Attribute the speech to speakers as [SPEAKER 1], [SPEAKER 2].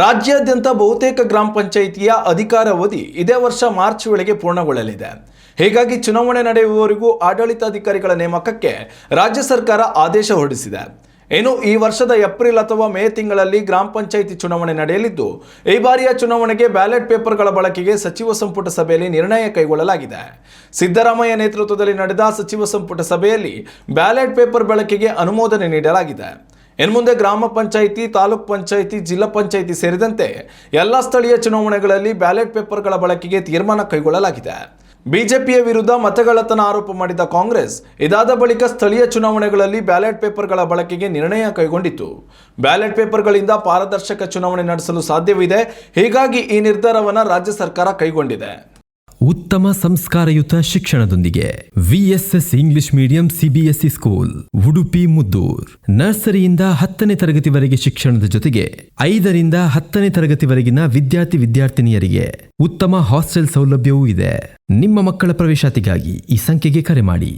[SPEAKER 1] ರಾಜ್ಯಾದ್ಯಂತ ಬಹುತೇಕ ಗ್ರಾಮ ಪಂಚಾಯಿತಿಯ ಅಧಿಕಾರಾವಧಿ ಇದೇ ವರ್ಷ ಮಾರ್ಚ್ ವೇಳೆಗೆ ಪೂರ್ಣಗೊಳ್ಳಲಿದೆ. ಹೀಗಾಗಿ ಚುನಾವಣೆ ನಡೆಯುವವರೆಗೂ ಆಡಳಿತಾಧಿಕಾರಿಗಳ ನೇಮಕಕ್ಕೆ ರಾಜ್ಯ ಸರ್ಕಾರ ಆದೇಶ ಹೊರಡಿಸಿದೆ. ಇನ್ನು ಈ ವರ್ಷದ ಏಪ್ರಿಲ್ ಅಥವಾ ಮೇ ತಿಂಗಳಲ್ಲಿ ಗ್ರಾಮ ಪಂಚಾಯಿತಿ ಚುನಾವಣೆ ನಡೆಯಲಿದ್ದು, ಈ ಬಾರಿಯ ಚುನಾವಣೆಗೆ ಬ್ಯಾಲೆಟ್ ಪೇಪರ್ಗಳ ಬಳಕೆಗೆ ಸಚಿವ ಸಂಪುಟ ಸಭೆಯಲ್ಲಿ ನಿರ್ಣಯ ಕೈಗೊಳ್ಳಲಾಗಿದೆ. ಸಿದ್ದರಾಮಯ್ಯ ನೇತೃತ್ವದಲ್ಲಿ ನಡೆದ ಸಚಿವ ಸಂಪುಟ ಸಭೆಯಲ್ಲಿ ಬ್ಯಾಲೆಟ್ ಪೇಪರ್ ಬಳಕೆಗೆ ಅನುಮೋದನೆ ನೀಡಲಾಗಿದೆ. ಇನ್ನು ಮುಂದೆ ಗ್ರಾಮ ಪಂಚಾಯಿತಿ, ತಾಲೂಕ್ ಪಂಚಾಯಿತಿ, ಜಿಲ್ಲಾ ಪಂಚಾಯಿತಿ ಸೇರಿದಂತೆ ಎಲ್ಲ ಸ್ಥಳೀಯ ಚುನಾವಣೆಗಳಲ್ಲಿ ಬ್ಯಾಲೆಟ್ ಪೇಪರ್ಗಳ ಬಳಕೆಗೆ ತೀರ್ಮಾನ ಕೈಗೊಳ್ಳಲಾಗಿದೆ. ಬಿಜೆಪಿಯ ವಿರುದ್ಧ ಮತಗಳ್ಳತನ ಆರೋಪ ಮಾಡಿದ ಕಾಂಗ್ರೆಸ್ ಇದಾದ ಬಳಿಕ ಸ್ಥಳೀಯ ಚುನಾವಣೆಗಳಲ್ಲಿ ಬ್ಯಾಲೆಟ್ ಪೇಪರ್ಗಳ ಬಳಕೆಗೆ ನಿರ್ಣಯ ಕೈಗೊಂಡಿತು. ಬ್ಯಾಲೆಟ್ ಪೇಪರ್ಗಳಿಂದ ಪಾರದರ್ಶಕ ಚುನಾವಣೆ ನಡೆಸಲು ಸಾಧ್ಯವಿದೆ. ಹೀಗಾಗಿ ಈ ನಿರ್ಧಾರವನ್ನು ರಾಜ್ಯ ಸರ್ಕಾರ ಕೈಗೊಂಡಿದೆ.
[SPEAKER 2] ಉತ್ತಮ ಸಂಸ್ಕಾರಯುತ ಶಿಕ್ಷಣದೊಂದಿಗೆ VSS English medium CBSE school Udupi Muddur. ನರ್ಸರಿಯಿಂದ 10ನೇ ತರಗತಿವರೆಗೆ ಶಿಕ್ಷಣದ ಜೊತೆಗೆ 5ರಿಂದ 10ನೇ ತರಗತಿವರೆಗಿನ ವಿದ್ಯಾರ್ಥಿನಿಯರಿಗೆ ಉತ್ತಮ ಹಾಸ್ಟೆಲ್ ಸೌಲಭ್ಯವೂ ಇದೆ. ನಿಮ್ಮ ಮಕ್ಕಳ ಪ್ರವೇಶಾತಿಗಾಗಿ ಈ ಸಂಖ್ಯೆಗೆ ಕರೆ ಮಾಡಿ.